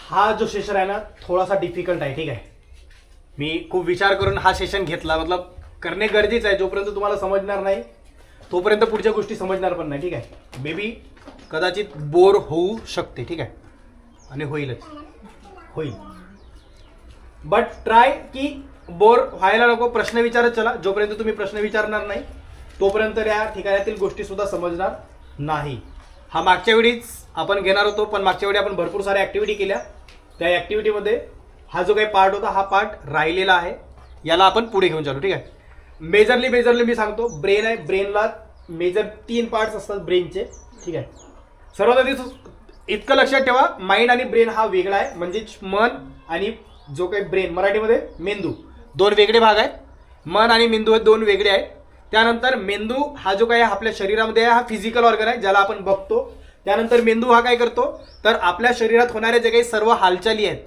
हा जो सेशन आहे ना थोडासा डिफिकल्ट आहे, ठीक आहे. मी खूप विचार करून हा सेशन घेतला, मतलब करणे गरजेचं आहे. जोपर्यंत तुम्हाला समजणार नाही तोपर्यंत पुढच्या गोष्टी समजणार पण नाही, ठीक आहे. मे बी कदाचित बोर होऊ शकते, ठीक आहे, आणि होईलच होईल. बट ट्राय की बोर व्हायला नको, प्रश्न विचारत चला. जोपर्यंत तुम्ही प्रश्न विचारणार नाही तोपर्यंत या ठिकाणातील गोष्टी सुद्धा समजणार नाही. हा मागच्या वेळीच आपण घेणार होतो, पण मागच्या वेळी आपण भरपूर साऱ्या ॲक्टिव्हिटी केल्या. त्या ॲक्टिव्हिटीमध्ये हा जो काही पार्ट होता हा पार्ट राहिलेला आहे, याला आपण पुढे घेऊन चालू, ठीक आहे. मेजरली मी सांगतो. ब्रेन आहे, ब्रेनला मेजर 3 पार्ट्स असतात ब्रेनचे, ठीक आहे. सर्वात आधी इतकं लक्षात ठेवा, माइंड आणि ब्रेन हा वेगळा आहे. म्हणजे मन आणि जो काही ब्रेन, मराठीमध्ये मेंदू, 2 वेगळे भाग आहेत. मन आणि मेंदू हे 2 वेगळे आहेत. त्यानंतर मेंदू हा जो काही आपल्या शरीरामध्ये आहे हा फिजिकल ऑर्गन आहे, ज्याला आपण बघतो. त्यानंतर मेंदू हा काय करतो, तर आपल्या शरीरात होणारे जे काही सर्व हालचाली आहेत,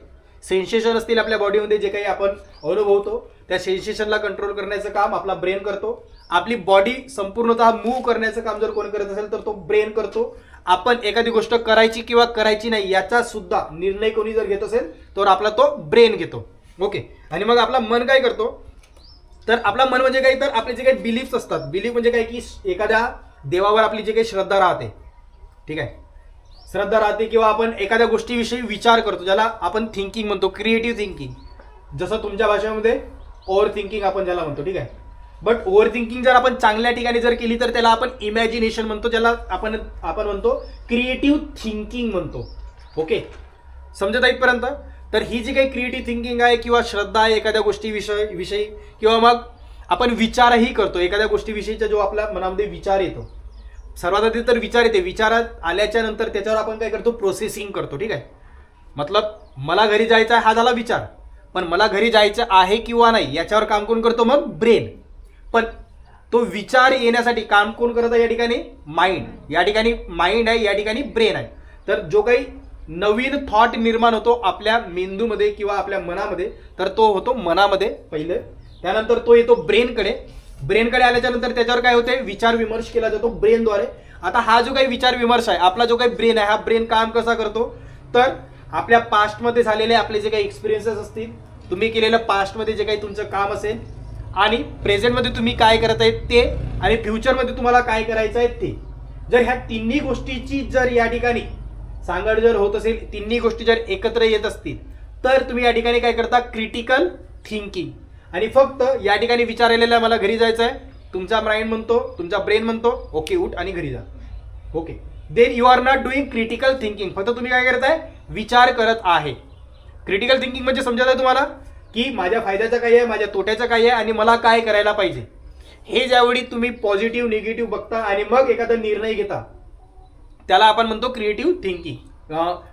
सेन्सेशन असतील आपल्या बॉडीमध्ये, जे काही आपण अनुभवतो त्या सेन्सेशनला कंट्रोल करण्याचं काम आपला ब्रेन करतो. आपली बॉडी संपूर्णतः मूव्ह करण्याचं काम जर कोणी करत असेल तर तो ब्रेन करतो. आपण एखादी गोष्ट करायची किंवा करायची नाही याचा सुद्धा निर्णय कोणी जर घेत असेल तर आपला तो ब्रेन घेतो, ओके. आणि मग आपला मन काय करतो, तर आपला मन म्हणजे काय, तर आपले जे काही बिलीफ्स असतात. बिलीफ म्हणजे काय की एखाद्या देवावर आपली जे काही श्रद्धा राहते, ठीक आहे, श्रद्धा राहते, किंवा आपण एखाद्या गोष्टीविषयी विचार करतो, ज्याला आपण थिंकिंग म्हणतो, क्रिएटिव्ह थिंकिंग. जसं तुमच्या भाषेमध्ये ओव्हर थिंकिंग आपण ज्याला म्हणतो, ठीक आहे. बट ओव्हर थिंकिंग जर आपण चांगल्या ठिकाणी जर केली तर त्याला आपण इमॅजिनेशन म्हणतो, ज्याला आपण म्हणतो क्रिएटिव्ह थिंकिंग म्हणतो, ओके. समजत इथपर्यंत? तर ही जी काही क्रिएटिव्ह थिंकिंग आहे किंवा श्रद्धा आहे एखाद्या गोष्टीविषयी, किंवा मग आपण विचारही करतो एखाद्या गोष्टीविषयीचा, जो आपल्या मनामध्ये विचार येतो. सर्वात आधी तर विचार येते, विचारात आल्याच्या नंतर त्याच्यावर आपण काय करतो, प्रोसेसिंग करतो, ठीक आहे. मतलब मला घरी जायचं आहे हा झाला विचार, पण मला घरी जायचं आहे किंवा नाही याच्यावर काम कोण करतो, मग ब्रेन. पण तो विचार येण्यासाठी काम कोण करत आहे या ठिकाणी, माइंड. या ठिकाणी माइंड आहे, या ठिकाणी ब्रेन आहे. तर जो काही नवीन थॉट निर्माण होतो आपल्या मेंदूमध्ये किंवा आपल्या मनामध्ये, तर तो होतो मनामध्ये पहिले. त्यानंतर तो येतो ब्रेनकडे. ब्रेनकडे आल्याच्या नंतर त्याच्यावर काय होते, विचार विमर्श केला जातो ब्रेनद्वारे. आता हा जो काही विचार विमर्श आहे, आपला जो काही ब्रेन आहे, हा ब्रेन काम कसा करतो, तर आपल्या पास्टमध्ये झालेले आपले जे काही एक्सपिरियन्सेस असतील, तुम्ही केलेलं पास्टमध्ये जे काही तुमचं काम असेल, आणि प्रेझेंटमध्ये तुम्ही काय करत आहेत ते, आणि फ्युचरमध्ये तुम्हाला काय करायचं आहे ते, जर ह्या तिन्ही गोष्टीची जर या ठिकाणी सांगड जर होत असेल, तिन्ही गोष्टी जर एकत्र येत असतील, तर तुम्ही या ठिकाणी काय करता, क्रिटिकल थिंकिंग. आणि फक्त या ठिकाणी विचार आलेला मला घरी जायचं आहे, तुमचा माइंड म्हणतो, तुमचा ब्रेन म्हणतो ओके उठ आणि घरी जा, okay. Then you are not doing critical thinking. फक्त तुम्ही काय करताय, विचार करत आहे. क्रिटिकल थिंकिंग म्हणजे समजत आहे तुम्हाला, की माझ्या फायद्याचं काय आहे, माझ्या तोट्याचं काय आहे, आणि मला काय करायला पाहिजे. हे ज्यावेळी तुम्ही पॉझिटिव्ह निगेटिव्ह बघता आणि मग एखादा निर्णय घेता, त्याला आपण म्हणतो क्रिएटिव्ह थिंकिंग,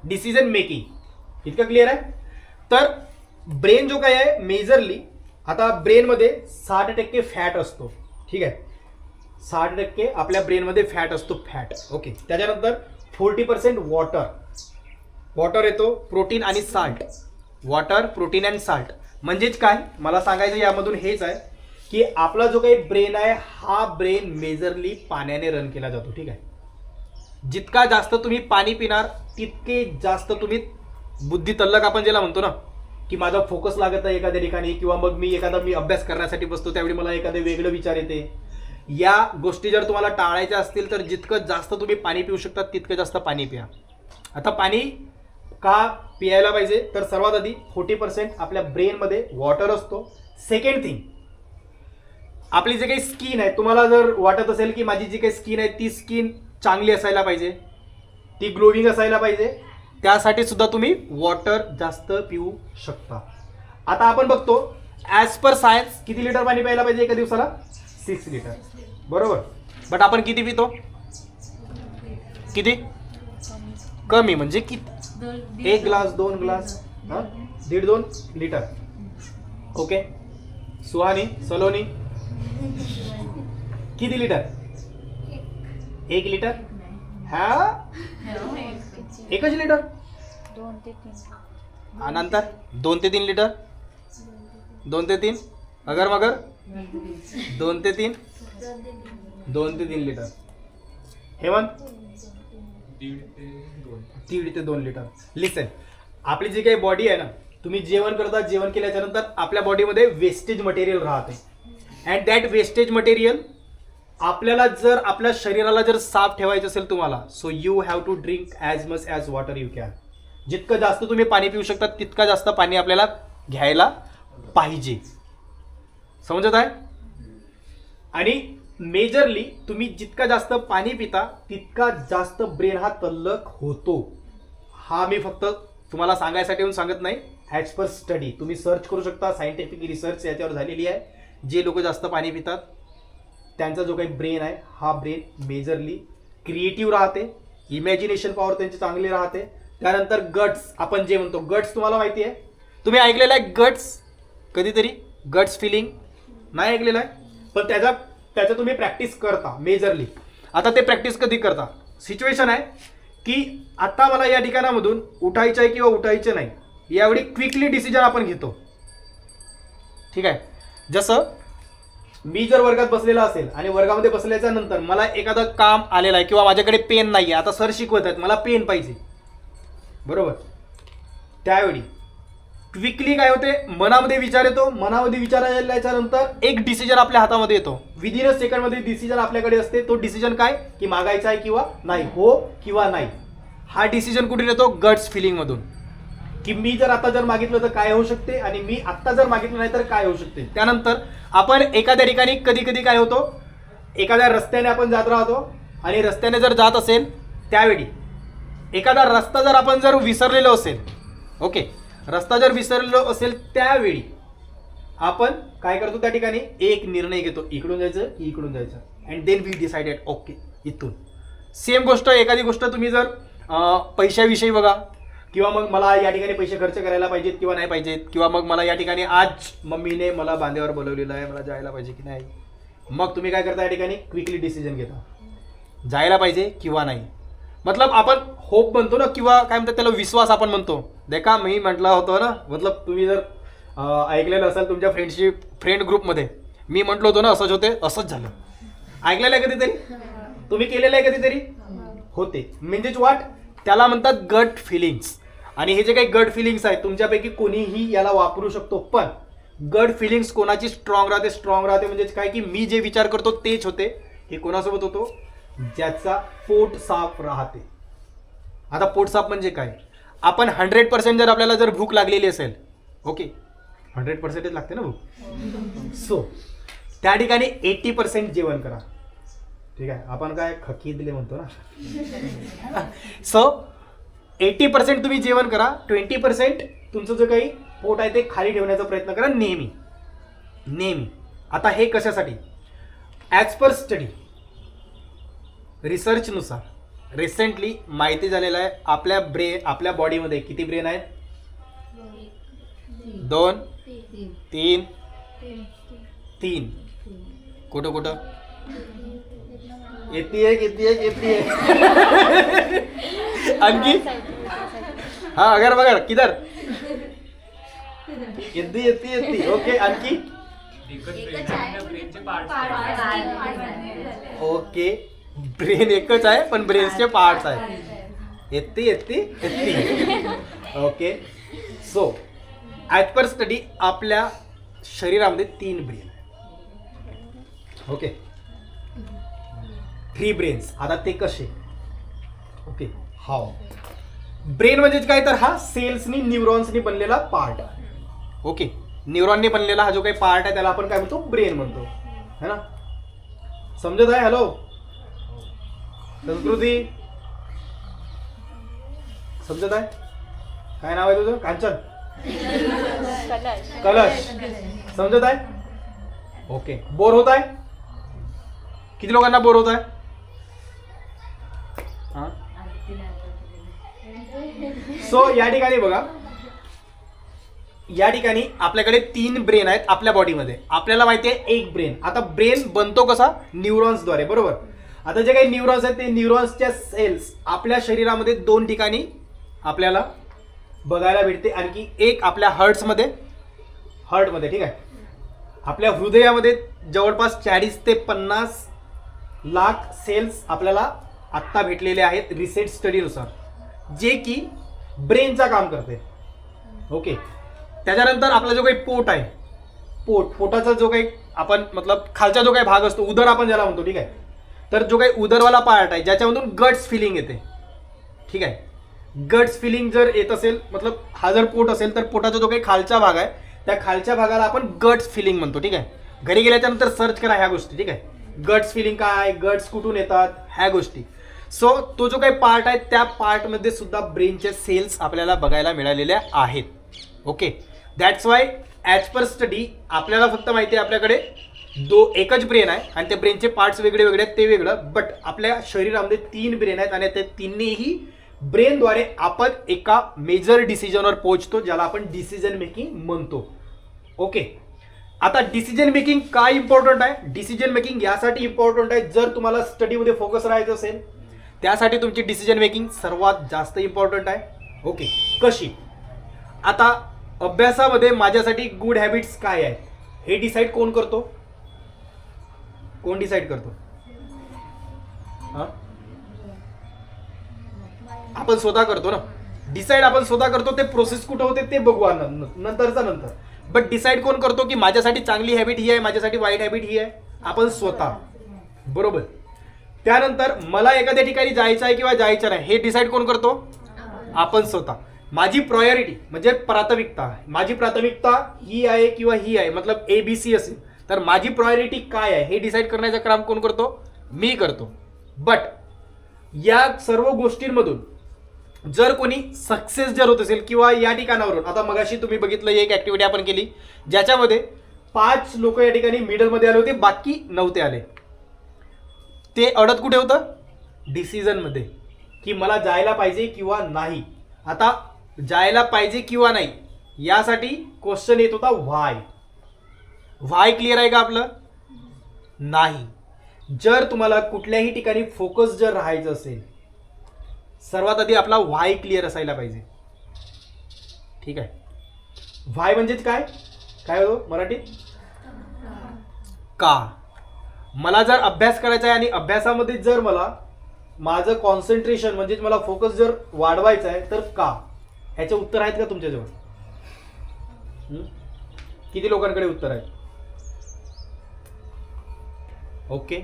डिसिजन मेकिंग. इतकं क्लिअर आहे? तर ब्रेन जो काय आहे मेजरली, आता ब्रेनमध्ये 60% फॅट असतो, ठीक आहे. 60% आपल्या ब्रेनमध्ये फॅट असतो, फॅट, ओके. त्याच्यानंतर 40% वॉटर येतो, प्रोटीन आणि salt. Water, protein and salt म्हणजेच काय, मला सांगायचं यामधून हेच आहे की आपला जो काही ब्रेन आहे हा ब्रेन मेजरली पाण्याने रन केला जातो, ठीक आहे. जितका जास्त तुम्ही पाणी पिणार तितके जास्त तुम्ही बुद्धी तल्लक आपण ज्याला म्हणतो ना, की माझा फोकस लागत आहे एखाद्या ठिकाणी, किंवा मग मी अभ्यास करण्यासाठी बसतो त्यावेळी मला एखादे वेगळं विचार येते. या गोष्टी जर तुम्हाला टाळायच्या असतील तर जितकं जास्त तुम्ही पाणी पिऊ शकता तितकं जास्त पाणी पिया. आता पाणी का पियायला पाहिजे, तर सर्वात आधी 40% आपल्या ब्रेनमध्ये वॉटर असतो. सेकंड थिंग, आपली जे काही स्किन आहे, तुम्हाला जर वाटत असेल की माझी जी काही स्किन आहे ती स्किन चांगली असायला पाहिजे, ती ग्लोविंग असायला पाहिजे, त्यासाठी सुद्धा तुम्ही वॉटर जास्त पिऊ शकता. आता आपण बघतो ॲज पर सायन्स किती लिटर पाणी प्यायला पाहिजे एका दिवसाला, 6 लिटर, बरोबर. बट आपण किती पितो, किती कमी, म्हणजे किती, 1 glass 2 glass, 1.5-2 litre, okay. Suhani, Saloni किती लिटर, 1 लिटर, हा 1च लिटर, 2 ते 3, नंतर 2 ते 3 लिटर, 2 ते 3 अगर मगर 2 ते 3 लिटर. हेमंत 1.5 ते 2 लिटर. लिसन, आपली जी काही बॉडी आहे ना, तुम्ही जेवण करता, जेवण केल्याच्या नंतर आपल्या बॉडीमध्ये वेस्टेज मटेरियल राहते अँड दॅट वेस्टेज मटेरियल आपल्याला जर आपल्या शरीराला जर साफ ठेवायचं असेल तुम्हाला, so you have to drink as much as water you can. जितकं जास्त तुम्ही पाणी पिऊ शकता तितका जास्त पाणी आपल्याला घ्यायला पाहिजे. समजत आहे? आणि मेजरली तुम्ही जितका जास्त पाणी पिता तितका जास्त ब्रेन हा तल्लख होतो. हा मी फक्त तुम्हाला सांगायसाठी येऊन सांगत नाही, ॲज पर स्टडी तुम्ही सर्च करू शकता. सायंटिफिक रिसर्च याच्यावर झालेली आहे. जे लोक जास्त पाणी पितात त्यांचा जो काही ब्रेन आहे हा ब्रेन मेजरली क्रिएटिव्ह राहते, इमॅजिनेशन पॉवर त्यांची चांगली राहते. त्यानंतर गट्स, आपण जे म्हणतो गट्स, तुम्हाला माहिती आहे, तुम्ही ऐकलेलं आहे गट्स कधीतरी? गट्स फिलिंग नाही ऐकलेलं आहे, पण त्याचं तुम्ही प्रॅक्टिस करता मेजरली. आता ते प्रॅक्टिस कधी करता? सिच्युएशन आहे की आता मला या ठिकाणामधून उठायचं आहे किंवा उठायचं नाही, यावेळी क्विकली डिसिजन आपण घेतो. ठीक आहे. जसं मी जर वर्गात बसलेला असेल आणि वर्गामध्ये बसल्याच्या नंतर मला एखादं काम आलेलं आहे किंवा माझ्याकडे पेन नाही आहे, आता सर शिकवत आहेत, मला पेन पाहिजे, बरोबर, त्यावेळी क्विकली काय होते, मनामध्ये विचार येतो. मनामध्ये विचार आल्याच्या नंतर एक डिसिजन आपल्या हातामध्ये येतो. विदिन अ सेकंडमध्ये डिसिजन आपल्याकडे असते. तो डिसिजन काय की मागायचा आहे किंवा नाही, हो किंवा नाही. हा डिसिजन कुठून येतो? गट्स फिलिंगमधून, की मी जर आता जर मागितलं तर काय होऊ शकते आणि मी आत्ता जर मागितलं नाही तर काय होऊ शकते. त्यानंतर आपण एखाद्या ठिकाणी कधी कधी काय होतो, एखाद्या रस्त्याने आपण जात राहतो आणि रस्त्याने जर जात असेल त्यावेळी एखादा रस्ता जर आपण जर विसरलेलो असेल, ओके, रस्ता जर विसरलेलो असेल त्यावेळी आपण काय करतो, त्या ठिकाणी एक निर्णय घेतो, इकडून जायचं की इकडून जायचं, and then we decided okay इथून. सेम गोष्ट, एखादी गोष्ट तुम्ही जर पैशाविषयी बघा, किंवा मग मला या ठिकाणी पैसे खर्च करायला पाहिजेत किंवा नाही पाहिजेत, किंवा मग मला या ठिकाणी आज मम्मीने मला बांध्यावर बोलवलेलं आहे, मला जायला पाहिजे की नाही. मग तुम्ही काय करता, या ठिकाणी क्विकली डिसिजन घेता, जायला पाहिजे किंवा नाही. मतलब आपण होप म्हणतो ना, किंवा काय म्हणतात त्याला, विश्वास आपण म्हणतो. देखा मी म्हटलं होतं ना, मतलब तुम्ही जर ऐकलेलं असाल तुमच्या फ्रेंड ग्रुपमध्ये, मी म्हटलं होतं ना असंच होते, असंच झालं. ऐकलेलं आहे कधीतरी? तुम्ही केलेलं आहे कधीतरी? होते. म्हणजेच वाट, त्याला म्हणतात गट फिलिंग्स. आणि हे जे काही गट फिलिंग्स आहेत तुमच्यापैकी कोणीही याला वापरू शकतो, पण गट फिलिंग्स कोणाची स्ट्रॉंग राहते म्हणजेच काय की मी जे विचार करतो तेच होते. हे कोणासोबत होतो? ज्याचा पोट साफ राहते. आता पोट साफ म्हणजे काय? आपण 100% जर आपल्याला जर भूक लागलेली असेल, ओके, 100% लागते ना भूक, सो त्या ठिकाणी 80% जेवण करा. ठीक आहे, आपण काय खकी दिले म्हणतो ना. सो 80% तुम्ही जेवण करा, 20% तुमचं जो काही पोट आहे ते खाली ठेवण्याचा प्रयत्न करा नेहमी नेहमी. आता हे कशासाठी? ॲज पर स्टडी रिसर्चनुसार रिसेंटली माहिती झालेलं आहे, आपल्या बॉडीमध्ये किती ब्रेन आहेत? 2, 3. कुठं कुठं? येते. आणखी? हा, अगर बगर किधर? येते. ओके, आणखी? ओके, ब्रेन एकच आहे पण ब्रेनचे पार्ट्स आहेत. येते. Okay, so as per study आपल्या शरीरामध्ये 3 ब्रेन आहे. Okay, 3 brains. आता ते कसे? ओके, हाव. ब्रेन म्हणजे काय तर हा सेल्सनी, न्यूरॉन्सनी बनलेला पार्ट आहे. ओके, न्यूरॉननी बनलेला हा जो काही पार्ट आहे त्याला आपण काय म्हणतो? ब्रेन म्हणतो, है ना? समजत आहे? हॅलो संस्कृती, समजत आहे? काय नाव आहे तुझं? कांचन? कलश. समजत आहे? ओके. बोर होत आहे? किती लोकांना बोर होत आहे? सो या ठिकाणी बघा, या ठिकाणी आपल्याकडे 3 ब्रेन आहेत आपल्या बॉडीमध्ये. आपल्याला माहिती आहे एक ब्रेन. आता ब्रेन बनतो कसा? न्यूरॉन्सद्वारे, बरोबर. आता जे काही न्यूरॉन्स आहेत ते न्यूरॉन्सच्या सेल्स आपल्या शरीरामध्ये 2 ठिकाणी आपल्याला बघायला भेटते. आणखी एक आपल्या हार्टमध्ये, ठीक आहे. आपल्या हृदयामध्ये जवळपास 40 ते 50 लाख सेल्स आपल्याला आत्ता भेटलेले आहेत रिसेंट स्टडीनुसार, जे की ब्रेनचं काम करते. ओके. त्याच्यानंतर आपला जो काही पोट आहे, पोटाचा जो काही आपण मतलब खालचा जो काही भाग असतो, उदर आपण ज्याला म्हणतो, ठीक आहे. तर जो काही उदरवाला पार्ट आहे ज्याच्यामधून गट्स फिलिंग येते, ठीक आहे. गट्स फिलिंग जर येत असेल, मतलब हा जर पोट असेल तर पोटाचा जो काही खालचा भाग आहे त्या खालच्या भागाला आपण गट्स फिलिंग म्हणतो, ठीक आहे. घरी गेल्याच्या नंतर सर्च करा ह्या गोष्टी, ठीक आहे. गट्स फिलिंग काय, गट्स कुठून येतात, ह्या गोष्टी. सो तो जो काही पार्ट आहे त्या पार्टमध्ये सुद्धा ब्रेनचे सेल्स आपल्याला बघायला मिळालेल्या आहेत. Okay. That's why as per study आपल्याला फक्त माहिती आहे आपल्याकडे एकच ब्रेन आहे आणि त्या ब्रेनचे पार्ट्स वेगळे वेगळे आहेत ते वेगळं. बट आपल्या शरीरामध्ये 3 ब्रेन आहेत आणि ते तिन्हीही ब्रेनद्वारे आपण एका मेजर डिसिजनवर पोहोचतो ज्याला आपण डिसिजन मेकिंग म्हणतो. ओके. आता डिसिजन मेकिंग काय इम्पॉर्टंट आहे? डिसिजन मेकिंग यासाठी इम्पॉर्टंट आहे जर तुम्हाला स्टडीमध्ये फोकस राहायचं असेल त्यासाठी तुमची डिसिजन मेकिंग सर्वात जास्त इम्पॉर्टंट आहे. ओके. कशी? आता अभ्यासामध्ये माझ्यासाठी गुड हॅबिट्स काय आहेत हे डिसाईड कोण करतो? कोण डिसाईड करतो? आपण स्वतः करतो ना. डिसाईड आपण स्वतः करतो. ते प्रोसेस कुठं होते ते बघू नंतरचा नंतर. बट डिसाईड कोण करतो की माझ्यासाठी चांगली हॅबिट ही आहे, माझ्यासाठी वाईट हॅबिट ही आहे? आपण स्वतः. बरोबर. त्यानंतर मला एखाद्या ठिकाणी जायचं आहे किंवा जायचं नाही हे डिसाईड कोण करतो? आपण स्वतः. माझी प्रायोरिटी म्हणजे प्राथमिकता, माझी प्राथमिकता ही आहे किंवा ही आहे, मतलब ABC असेल तर माझी प्रायोरिटी काय आहे हे डिसाईड करण्याचं काम कोण करतो? मी करतो. बट या सर्व गोष्टींमधून जर कोणी सक्सेस जर होत असेल किंवा या ठिकाणावरून, आता मगाशी तुम्ही बघितलं एक ऍक्टिव्हिटी आपण केली ज्याच्यामध्ये 5 लोक या ठिकाणी मिडलमध्ये आले होते, बाकी नव्हते आले. ते अडत कुठे होतं? डिसिजनमध्ये, की मला जायला पाहिजे किंवा नाही. आता जायला पाहिजे किंवा नाही यासाठी क्वेश्चन येत होता व्हाय. व्हाय क्लिअर आहे का आपलं? नाही. जर तुम्हाला कुठल्याही ठिकाणी फोकस जर राहायचं असेल सर्वात आधी आपला व्हाय क्लिअर असायला पाहिजे. ठीक आहे. व्हाय म्हणजेच काय काय होतो मराठीत? का. मला जर अभ्यास करायचा आहे आणि अभ्यासामध्ये जर मला माझं कॉन्सन्ट्रेशन म्हणजेच मला फोकस जर वाढवायचा आहे तर का. ह्याचे उत्तर आहेत का तुमच्याजवळ? किती लोकांकडे उत्तर आहेत? ओके.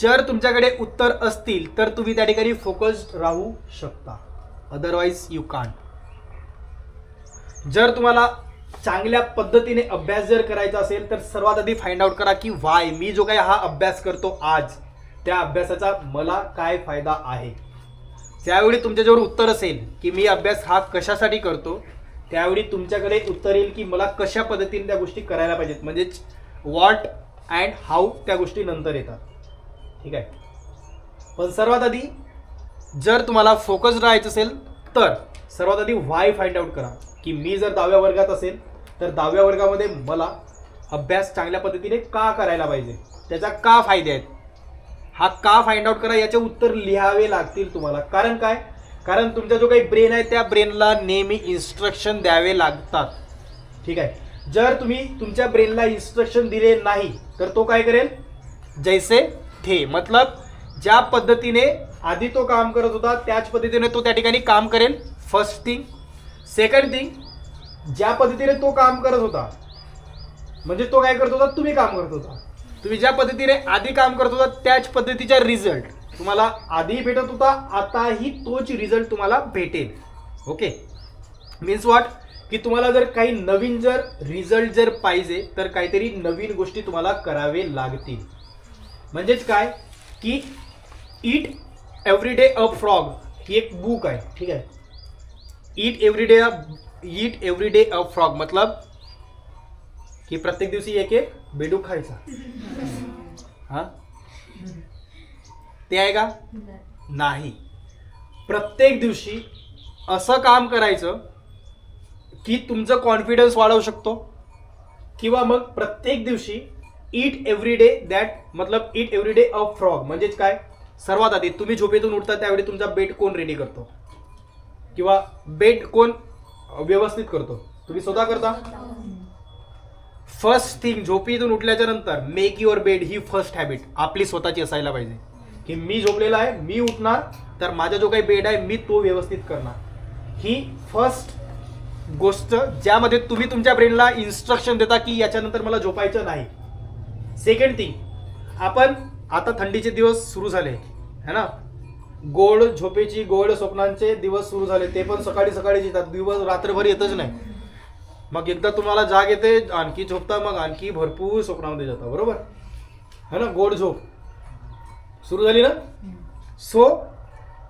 जर तुमच्याकडे उत्तर असतील तर तुम्ही त्या ठिकाणी फोकस्ड राहू शकता, अदरवाईज यू कांट. जर तुम्हाला चांगल्या पद्धतीने अभ्यास जर करायचा असेल तर सर्वात आधी फाइंड आउट करा की वाय, मी जो काही हा अभ्यास करतो आज त्या अभ्यासाचा मला काय फायदा आहे. त्यावेळी तुमच्याजवळ उत्तर असेल की मी अभ्यास हा कशासाठी करतो, त्यावेळी तुमच्याकडे उत्तर येईल की मला कशा पद्धतीने त्या गोष्टी करायला पाहिजेत. म्हणजेच व्हॉट अँड हाऊ त्या गोष्टी नंतर येतात. ठीक आहे. पण सर्वात आधी जर तुम्हाला फोकस राहायचं असेल तर सर्वात आधी व्हाय फाइंड आउट करा की मी जर 10व्या वर्गात असेल तर 10व्या वर्गामध्ये मला अभ्यास चांगल्या पद्धतीने का करायला पाहिजे, त्याचा का फायदे आहेत, हा का फाइंड आउट करा. याचे उत्तर लिहावे लागतील तुम्हाला. कारण काय? कारण तुमचा जो काही ब्रेन आहे त्या ब्रेनला नेहमी इन्स्ट्रक्शन द्यावे लागतात. ठीक आहे. जर तुम्ही तुमच्या ब्रेनला इन्स्ट्रक्शन दिले नाही तर तो काय करेल? जैसे थे, मतलब ज्या पद्धतीने आधी तो काम करत होता त्याच पद्धतीने तो त्या ठिकाणी काम करेल. First thing. सेकंड थिंग, ज्या पद्धतीने तो काम करत होता म्हणजे तो काय करत होता? तुम्ही काम करत होता. तुम्ही ज्या पद्धतीने आधी काम करत होता त्याच पद्धतीचा रिझल्ट तुम्हाला आधी भेटत होता, आताही तोच रिझल्ट तुम्हाला भेटेल. ओके. मीन्स व्हॉट की तुम्हाला जर काही नवीन जर रिझल्ट जर पाहिजे तर काहीतरी नवीन गोष्टी तुम्हाला करावे लागतील. म्हणजेच काय की ईट एव्हरी डे अ फ्रॉग ही एक बुक आहे. ठीक आहे. ईट एव्हरी डे अ फ्रॉग मतलब की प्रत्येक दिवशी एक एक बेडूक खायचा. हा ते आहे का? नाही. प्रत्येक दिवशी असं काम करायचं की तुमचं कॉन्फिडन्स वाढवू शकतो. किंवा मग प्रत्येक दिवशी ईट एव्हरी डे दॅट मतलब ईट एव्हरी डे अ फ्रॉग म्हणजेच काय? सर्वात आधी तुम्ही झोपेतून उठता त्यावेळी तुमचा बेड कोण रेडी करतो किंवा बेड कोण व्यवस्थित करतो? तुम्ही स्वतः करता. फर्स्ट थिंग झोपेतून उठल्याच्या नंतर make your bed he first habit आपली स्वतःची असायला पाहिजे की मी झोपलेला आहे, मी उठणार तर माझा जो काही बेड आहे मी तो व्यवस्थित करणार. ही फर्स्ट गोष्ट ज्यामध्ये तुम्ही तुमच्या ब्रेनला इन्स्ट्रक्शन देता की याच्यानंतर मला झोपायचं नाही. सेकंड थिंग, आपण आता थंडीचे दिवस सुरू झाले है ना, गोड झोपेची गोड स्वप्नांचे दिवस सुरू झाले, ते पण सकाळी सकाळीच येतात, दिवस रात्रभर येतच नाही. मग एकदा तुम्हाला जाग येते, आणखी झोपता, मग आणखी भरपूर स्वप्नामध्ये जाता, बरोबर है ना. गोड झोप सुरू झाली ना. सो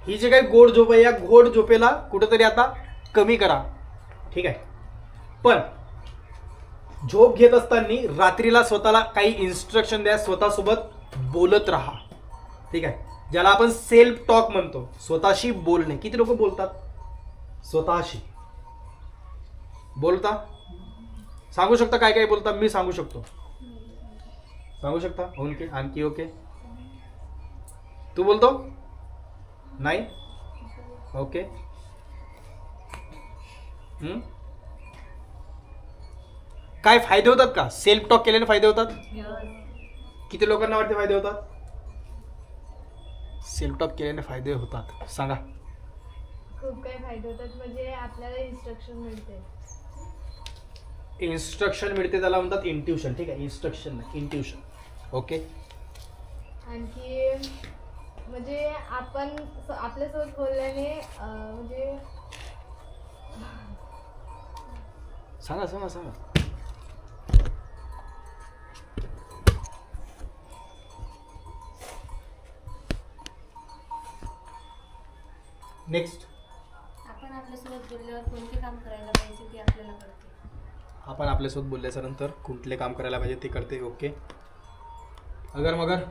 ही जी काही गोड झोप आहे, या गोड झोपेला कुठंतरी आता कमी करा, ठीक आहे. पण झोप घेत असताना रात्रीला स्वतःला काही इन्स्ट्रक्शन द्या, स्वतःसोबत बोलत राहा, ठीक आहे. ज्याला आपण सेल्फ टॉक म्हणतो, स्वतःशी बोलणे. किती लोक बोलतात स्वतःशी? बोलता? सांगू शकता काय काय बोलता? मी सांगू शकतो. सांगू शकता? ओके, आणखी ओके. तू बोलतो नाही? ओके. काय फायदे होतात का सेल्फ टॉक केल्याने? फायदे होतात. किती लोकांना वाटते फायदे होतात? सेल्फ टॉक केल्याने फायदे होतात, सांगा. खूप काही फायदे होतात. म्हणजे आपल्याला इन्स्ट्रक्शन मिळते. इन्स्ट्रक्शन मिळते, त्याला म्हणतात इंट्युशन, ठीक आहे. इन्स्ट्रक्शन नाही, इंट्युशन. ओके. आणखी म्हणजे आपण आपल्यासोबत बोलल्याने म्हणजे सांगा सांगा सांगा. नेक्स्ट, आपण आपल्यासोबत बोलल्यावर कोणते काम करायला पाहिजे ते आपल्याला कळते. आपण आपल्यासोबत बोलल्याच्या नंतर कुठले काम करायला पाहिजे ते कळते. ओके. अगर मगर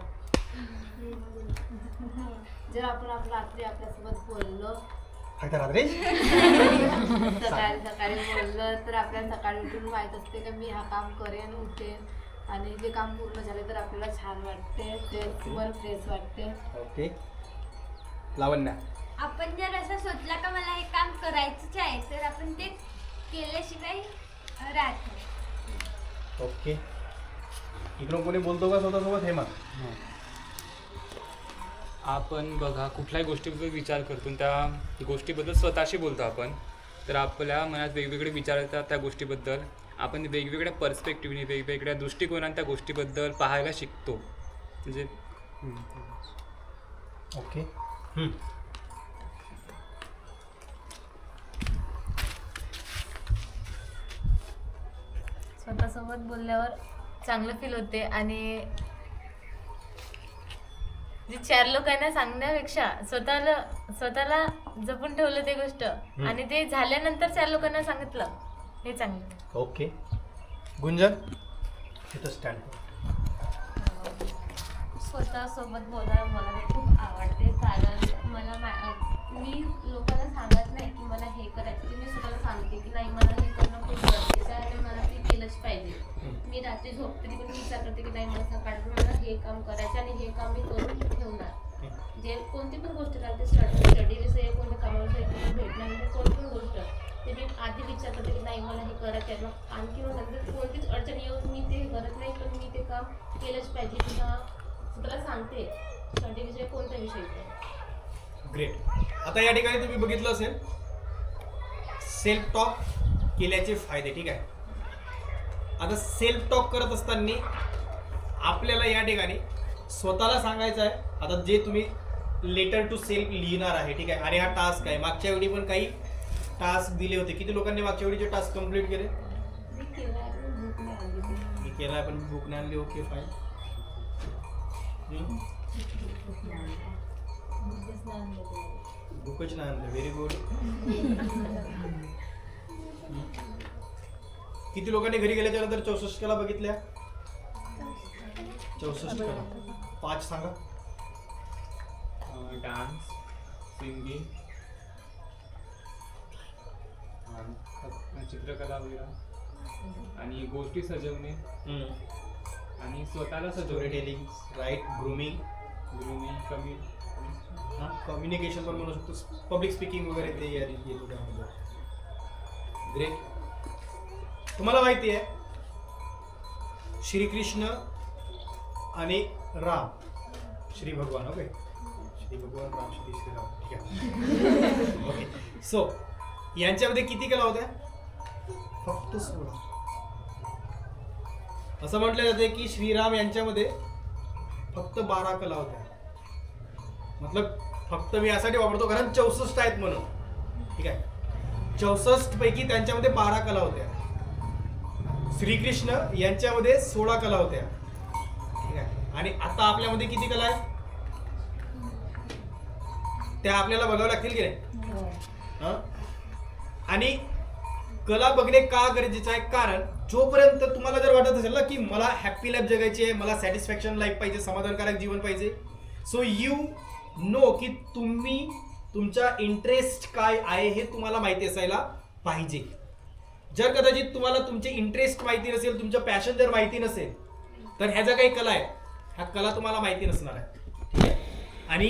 जर आपण रात्री आपल्यासोबत बोललो, काय करा रे सकाळी बोललं, तर आपल्याला सकाळी उठून माहीत असते का मी हा काम करेन, उठेन, आणि जे काम पूर्ण झाले तर आपल्याला छान वाटते, फ्रेश वाटते. ओके. लावण्या, आपण जर असं सोचला का मला हे काम करायचंच आहे, तर आपण ते केल्याशिवाय राहत नाही. ओके. इकडून कोणी बोलतो का स्वतःसोबत? हेमंत. आपण बघा कुठल्याही गोष्टीबद्दल विचार करतो, त्या गोष्टीबद्दल स्वतःशी बोलतो आपण, तर आपल्या मनात वेगवेगळे विचार येतात त्या गोष्टीबद्दल. आपण वेगवेगळ्या पर्स्पेक्टिव्हने, वेगवेगळ्या दृष्टिकोनाने त्या गोष्टीबद्दल पाहायला शिकतो. म्हणजे ओके. स्वतःसोबत बोलल्यावर चांगलं फील होते, आणि जे चार लोकांना सांगण्यापेक्षा स्वतःला जपून ठेवलं ते गोष्ट, आणि ते झाल्यानंतर चार लोकांना सांगितलं, हे चांगलं. ओके. गुंजन, तिथं स्टँड. स्वतःसोबत बोलायला मला ते खूप आवडते, कारण मी लोकांना सांगत नाही की मला हे करायचं, मी स्वतःला सांगते की नाही मला हे करणं खूप गरजेचं आहे आणि मला ते केलंच पाहिजे. मी रात्री झोपते पण विचार करते की नाही मला सकाळी मला हे काम करायचं आणि हे काम मी करून ठेवणार. जे कोणती पण गोष्ट राहते, स्टडीविषयी कोणत्या कामाविषयी किंवा भेटण्यामध्ये कोणती पण गोष्ट, ते मी आधी विचार करते की नाही मला हे करायचं आहे. मग आणखी नंतर कोणतीच अडचण येऊन मी ते करत नाही, पण मी ते काम केलंच पाहिजे किंवा स्वतःला सांगते स्टडीविषयी कोणत्या विषयी. ग्रेट. आता या ठिकाणी तुम्ही बघितलं असेल सेल्फ टॉक केल्याचे फायदे, ठीक आहे. आता सेल्फ टॉक करत असताना आपल्याला या ठिकाणी स्वतःला सांगायचं आहे. आता जे तुम्ही लेटर टू सेल्फ लिहिणार आहे, ठीक आहे. अरे हा टास्क आहे. मागच्या वेळी पण काही टास्क दिले होते. किती लोकांनी मागच्या वेळीचे टास्क कंप्लीट केले? मी केला आहे, पण बुक नाही आणली. Okay, fine. बुकच नाही आणलं. Very good. किती लोकांनी घरी गेल्याच्या नंतर 64 कला बघितल्या? 64 कला. 5 सांगा. डान्स, सिंगिंग, चित्रकला वगैरे, आणि गोष्टी सजवणे, आणि स्वतःला स्टोरी सजवणे, टेलिंग, राईट, ग्रूमिंग, कम्युनिकेशन पण म्हणू शकतो, पब्लिक स्पीकिंग वगैरे ते येतो त्यामध्ये. ग्रेट. तुम्हाला माहिती आहे श्रीकृष्ण आणि राम, श्री भगवान, ओके, श्री भगवान राम, श्री श्रीराम, ठीक आहे. ओके. सो यांच्यामध्ये किती कला होत्या? फक्त 16. असं म्हटलं जाते की श्रीराम यांच्यामध्ये फक्त 12 कला होत्या. मतलब फक्त मी यासाठी वापरतो कारण 64 आहेत म्हणून. ठीक आहे, 64 पैकी त्यांच्यामध्ये 12 कला होत्या. श्रीकृष्ण यांच्यामध्ये 16 कला होत्या. ठीक आहे, आणि आता आपल्यामध्ये किती कला आहेत त्या आपल्याला बघावं लागतील की नाही. हं? आणि कला बघणे का गरजेचं आहे, कारण जोपर्यंत तुम्हाला जर वाटत असेल ना की मला हॅप्पी लाईफ जगायची आहे, मला सॅटिस्फॅक्शन लाईफ पाहिजे, समाधानकारक जीवन पाहिजे, सो यू नो की तुम्ही तुमचा इंटरेस्ट काय आहे हे तुम्हाला माहिती असायला पाहिजे. जर कदाचित तुम्हाला तुमचे इंटरेस्ट माहिती नसेल, तुमचं पॅशन जर माहिती नसेल, तर ह्या ज्या काही कला आहे ह्या कला तुम्हाला माहिती नसणार आहे. ठीक आहे, आणि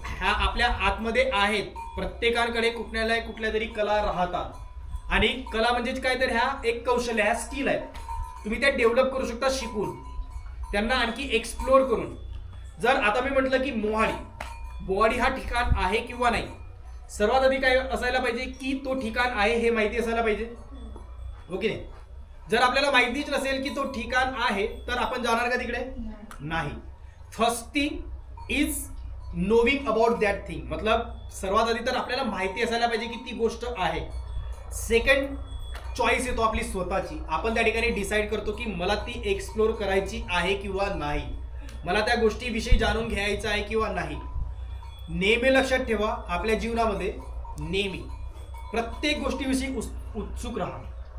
ह्या आपल्या आतमध्ये आहेत. प्रत्येकाकडे कुठल्या तरी कला राहतात. आणि कला म्हणजेच काय, तर ह्या एक कौशल्य, ह्या स्किल आहेत. तुम्ही त्या डेव्हलप करू शकता शिकून, त्यांना आणखी एक्सप्लोर करून. जर आता मी म्हटलं की बोवाडी हा ठिकाण आहे किंवा नाही, सर्वात आधी काय असायला पाहिजे की तो ठिकाण आहे हे माहिती असायला पाहिजे. ओके नाही, जर आपल्याला माहितीच नसेल की तो ठिकाण आहे तर आपण जाणार का तिकडे? नाही. First thing is नोविंग about that thing, मतलब सर्वात आधी तर आपल्याला माहिती असायला पाहिजे की ती गोष्ट आहे. सेकंड चॉईस येतो आपली स्वतःची. आपण त्या ठिकाणी डिसाईड करतो की मला ती एक्सप्लोर करायची आहे किंवा नाही, मला त्या गोष्टीविषयी जाणून घ्यायचं आहे किंवा नाही. नेहमी लक्षात ठेवा, आपल्या जीवनामध्ये नेहमी प्रत्येक गोष्टीविषयी उत्सुक राहा,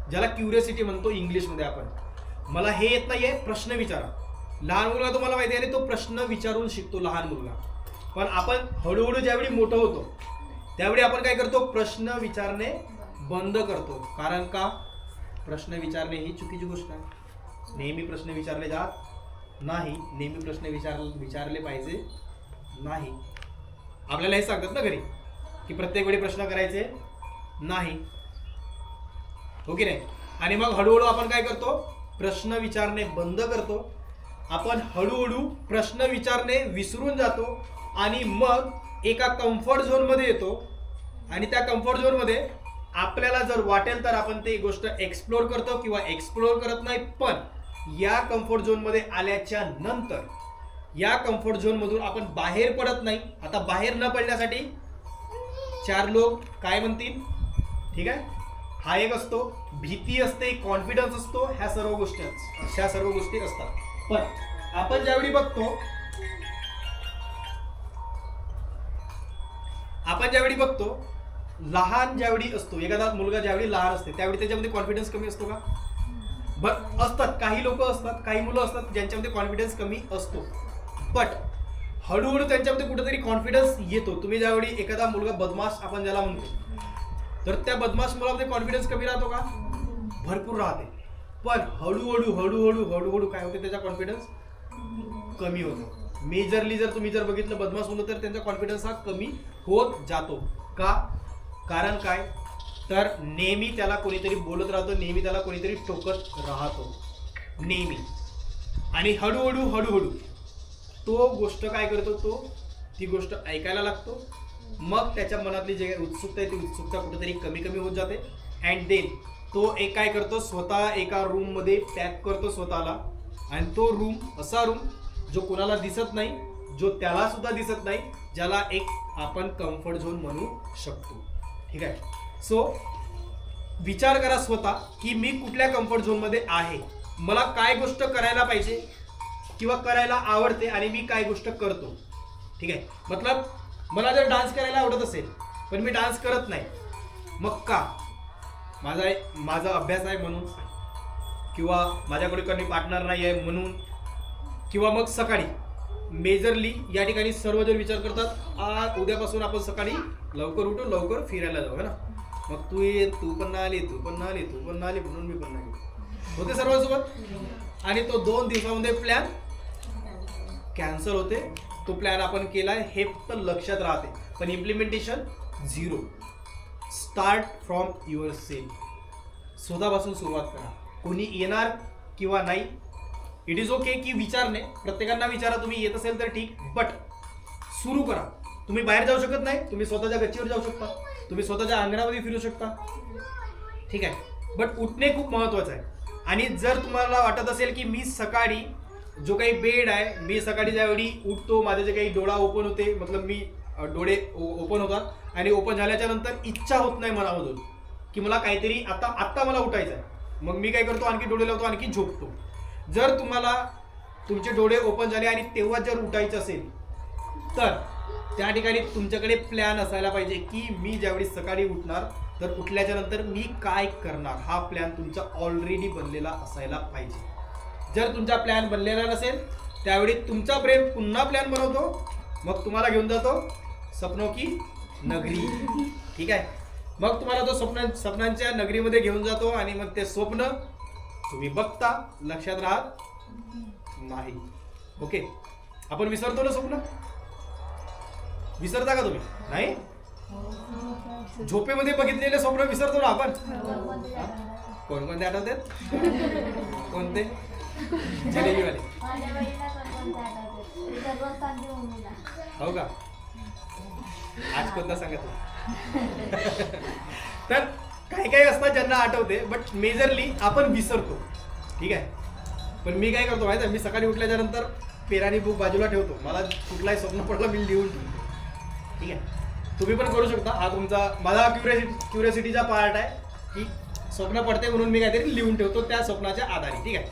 ज्याला क्युरियोसिटी म्हणतो इंग्लिशमध्ये आपण. मला हे येत नाहीये, प्रश्न विचारा. लहान मुलगा तुम्हाला माहिती आहे तो प्रश्न विचारून शिकतो, लहान मुलगा. पण आपण हळूहळू ज्यावेळी मोठं होतो त्यावेळी आपण काय करतो, प्रश्न विचारणे बंद करतो. कारण का? प्रश्न विचारणे ही चुकीची गोष्ट आहे. नेहमी प्रश्न विचारले जात नाही, नेहमी प्रश्न विचारले पाहिजे नाही. आपल्याला हे सांगतात ना घरी की प्रत्येक वेळी प्रश्न करायचे नाही, हो की नाही. आणि मग हळूहळू आपण काय करतो, प्रश्न विचारणे बंद करतो. आपण हळूहळू प्रश्न विचारणे विसरून जातो आणि मग एका कम्फर्ट झोनमध्ये येतो. आणि त्या कम्फर्ट झोनमध्ये आपल्याला जर वाटेल तर आपण ती गोष्ट एक्सप्लोर करतो किंवा एक्सप्लोर करत नाही. पण या कम्फर्ट झोनमध्ये आल्याच्या नंतर या कम्फर्ट झोनमधून आपण बाहेर पडत नाही. आता बाहेर न पडण्यासाठी 4 लोक काय म्हणतील, ठीक आहे, हा एक असतो, भीती असते, कॉन्फिडन्स असतो, ह्या सर्व गोष्टी असतात. पण आपण ज्यावेळी बघतो लहान ज्यावेळी असतो, एखादा मुलगा ज्यावेळी लहान असते त्यावेळी त्याच्यामध्ये कॉन्फिडन्स कमी असतो का? बट असतात, काही लोक असतात, काही मुलं असतात ज्यांच्यामध्ये कॉन्फिडन्स कमी असतो. बट हळूहळू त्यांच्यामध्ये कुठेतरी कॉन्फिडन्स येतो. तुम्ही ज्यावेळी एखादा मुलगा बदमाश आपण ज्याला म्हणतो, तर त्या बदमाश मुलामध्ये कॉन्फिडन्स कमी राहतो का? भरपूर राहते. पण हळूहळू काय होते, त्याचा कॉन्फिडन्स कमी होतो. मेजरली जर तुम्ही बघितलं बदमाश मुलं, तर त्यांचा कॉन्फिडन्स हा कमी होत जातो. का? कारण काय, तर नेहमी त्याला कोणीतरी बोलत राहतो, नेहमी त्याला कोणीतरी टोकत राहतो नेहमी. आणि हळूहळू तो गोष्ट काय करतो, ती गोष्ट ऐकायला लागतो. मग त्याच्या मनातली जे उत्सुकता आहे ती उत्सुकता कुठेतरी कमी होत जाते. अँड देन तो एक काय करतो, स्वतः एका रूममध्ये पॅक करतो स्वतःला. आणि तो रूम असा रूम जो कोणाला दिसत नाही, जो त्याला सुद्धा दिसत नाही, ज्याला एक आपण कम्फर्ट झोन म्हणू शकतो. ठीक आहे. सो विचार करा स्वतः की मी कुठल्या कम्फर्ट झोनमध्ये आहे, मला काय गोष्ट करायला पाहिजे किंवा करायला आवडते आणि मी काय गोष्ट करतो. ठीक आहे. मतलब मला जर डान्स करायला आवडत असेल पण मी डान्स करत नाही, मग का? माझा अभ्यास आहे म्हणून, किंवा माझ्याकडे कोणी पार्टनर नाही आहे म्हणून, किंवा मग सकाळी मेजरली या ठिकाणी सर्वजण विचार करतात उद्यापासून आपण सकाळी लवकर उठू, लवकर फिरायला जाऊ, है ना. मग तू पण नाही आली म्हणून मी पण नाही होते सर्वांसोबत. आणि तो 2 दिवसामध्ये प्लॅन कॅन्सल होते. तो प्लॅन आपण केलाय हे फक्त लक्षात राहते, पण implementation 0. Start from yourself. स्वतःपासून सुरुवात करा. कोणी येणार किंवा नाही, इट इज ओके की विचारणे, प्रत्येकांना विचारा, तुम्ही येत असेल तर ठीक, बट सुरू करा. तुम्ही बाहेर जाऊ शकत नाही, तुम्ही स्वतःच्या गच्चीवर जाऊ शकता, तुम्ही स्वतःच्या अंगणामध्ये फिरू शकता. ठीक आहे. बट उठणे खूप महत्त्वाचं आहे. आणि जर तुम्हाला वाटत असेल की मी सकाळी जो काही बेड आहे, मी सकाळी ज्यावेळी उठतो, माझे जे काही डोळा ओपन होते, मतलब मी डोळे ओपन होतात आणि ओपन झाल्याच्या नंतर इच्छा होत नाही मनामधून की मला काहीतरी आत्ता मला उठायचं आहे, मग मी काय करतो, आणखी डोळे लावतो, आणखी झोपतो. जर तुम्हाला तुमचे डोळे ओपन झाले आणि तेव्हा जर उठायचं असेल तर त्या ठिकाणी तुमच्याकडे प्लॅन असायला पाहिजे की मी ज्यावेळी सकाळी उठणार तर उठल्याच्या नंतर मी काय करणार, हा प्लॅन तुमचा ऑलरेडी बनलेला असायला पाहिजे. जर तुमचा प्लॅन बनलेला नसेल त्यावेळी तुमचा ब्रेन पुन्हा प्लॅन बनवतो, मग तुम्हाला घेऊन जातो सपनों की नगरी. ठीक आहे, मग तुम्हाला तो स्वप्नांच्या नगरीमध्ये घेऊन जातो आणि मग ते स्वप्न तुम्ही बघता, लक्षात राहत नाही. ओके, आपण विसरतो ना स्वप्न, विसरता का तुम्ही? नाही, झोपेमध्ये बघितलेले स्वप्न विसरतो ना आपण. कोणकोणते आठवतात? कोणते? जलेबीवाले. हो का? आज कोणता सांगितलं? तर काही काही असतात ज्यांना आठवते, बट मेजरली आपण विसरतो. ठीक आहे, पण मी काय करतो माहिती आहे, मी सकाळी उठल्याच्या नंतर पेरानी बुक बाजूला ठेवतो, मला कुठलाही स्वप्न पडलं मी लिहून ठेवतो. ठीक आहे, तुम्ही पण करू शकता. हा तुमचा माझा क्युरियोसिटीचा पार्ट आहे की स्वप्न पडते म्हणून मी काहीतरी लिहून ठेवतो त्या स्वप्नाच्या आधारे. ठीक आहे,